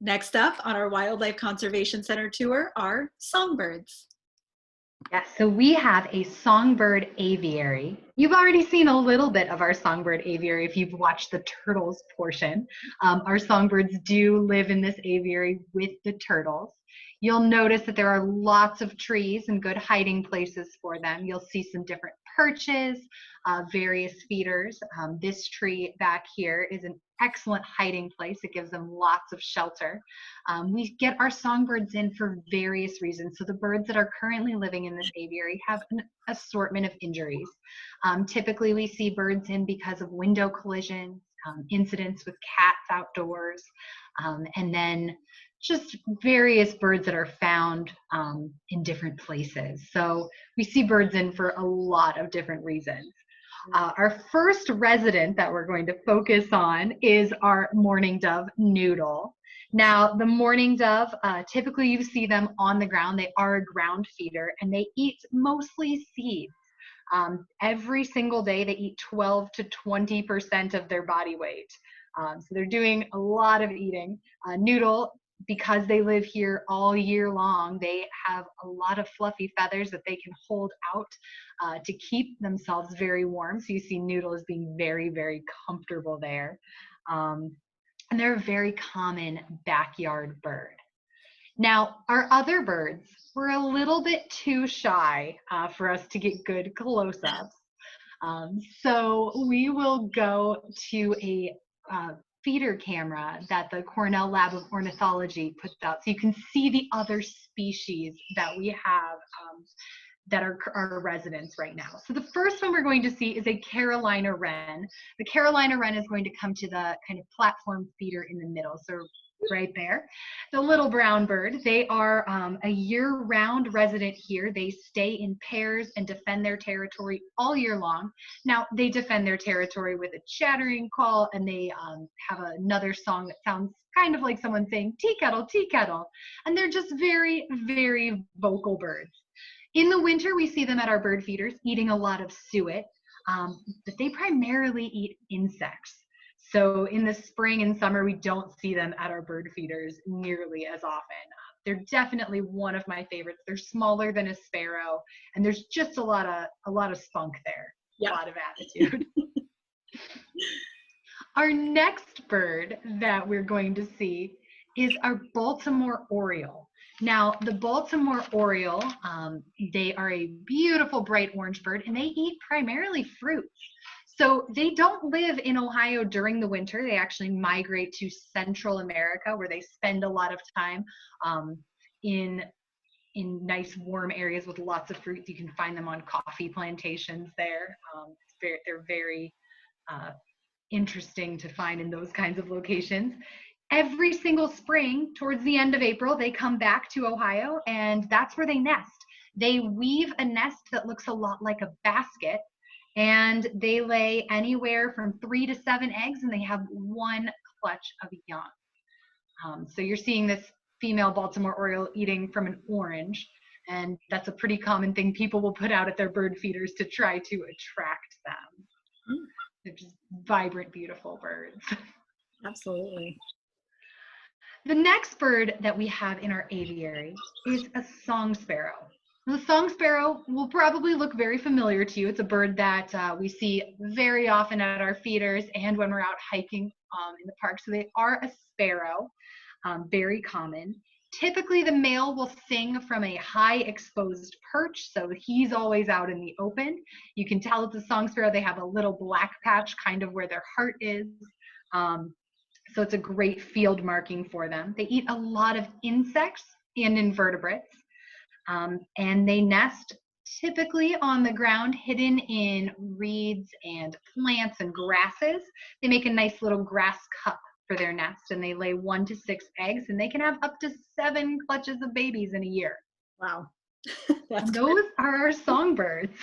Next up on our Wildlife Conservation Center tour are songbirds. Yes, so we have a songbird aviary. You've already seen a little bit of our songbird aviary if you've watched the turtles portion. Our songbirds do live in this aviary with the turtles. You'll notice that there are lots of trees and good hiding places for them. You'll see some different perches, various feeders. This tree back here is an excellent hiding place. It gives them lots of shelter. We get our songbirds in for various reasons. So the birds that are currently living in this aviary have an assortment of injuries. Typically we see birds in because of window collisions, incidents with cats outdoors, and then just various birds that are found in different places. So we see birds in for a lot of different reasons. Our first resident that we're going to focus on is our mourning dove, Noodle. Now, the mourning dove, typically you see them on the ground. They are a ground feeder and they eat mostly seeds. Every single day they eat 12 to 20% of their body weight. So they're doing a lot of eating. Noodle, because they live here all year long, they have a lot of fluffy feathers that they can hold out to keep themselves very warm. So you see Noodle as being very, very comfortable there. And they're a very common backyard bird. Now, our other birds were a little bit too shy for us to get good close-ups. So we will go to a feeder camera that the Cornell Lab of Ornithology puts out, so you can see the other species that we have that are our residents right now. So the first one we're going to see is a Carolina wren. The Carolina wren is going to come to the kind of platform feeder in the middle, so right there. The little brown bird, they are a year-round resident here. They stay in pairs and defend their territory all year long. Now, they defend their territory with a chattering call, and they have another song that sounds kind of like someone saying, tea kettle, and they're just very, very vocal birds. In the winter, we see them at our bird feeders eating a lot of suet, but they primarily eat insects. So in the spring and summer, we don't see them at our bird feeders nearly as often. They're definitely one of my favorites. They're smaller than a sparrow, and there's just a lot of spunk there, a lot of attitude. Our next bird that we're going to see is our Baltimore Oriole. Now, the Baltimore Oriole, they are a beautiful bright orange bird, and they eat primarily fruits. So they don't live in Ohio during the winter. They actually migrate to Central America, where they spend a lot of time in nice warm areas with lots of fruits. You can find them on coffee plantations there. They're very interesting to find in those kinds of locations. Every single spring, towards the end of April, they come back to Ohio, and that's where they nest. They weave a nest that looks a lot like a basket, and they lay anywhere from 3 to 7 eggs, and they have one clutch of young. So you're seeing this female Baltimore Oriole eating from an orange, and that's a pretty common thing people will put out at their bird feeders to try to attract them. They're just vibrant, beautiful birds. Absolutely. The next bird that we have in our aviary is a song sparrow. The song sparrow will probably look very familiar to you. It's a bird that we see very often at our feeders and when we're out hiking in the park. So they are a sparrow, very common. Typically, the male will sing from a high exposed perch, so he's always out in the open. You can tell it's a song sparrow. They have a little black patch kind of where their heart is. So it's a great field marking for them. They eat a lot of insects and invertebrates, and they nest typically on the ground, hidden in reeds and plants and grasses. They make a nice little grass cup for their nest, and they lay 1 to 6 eggs, and they can have up to 7 clutches of babies in a year. Wow. Those are our songbirds.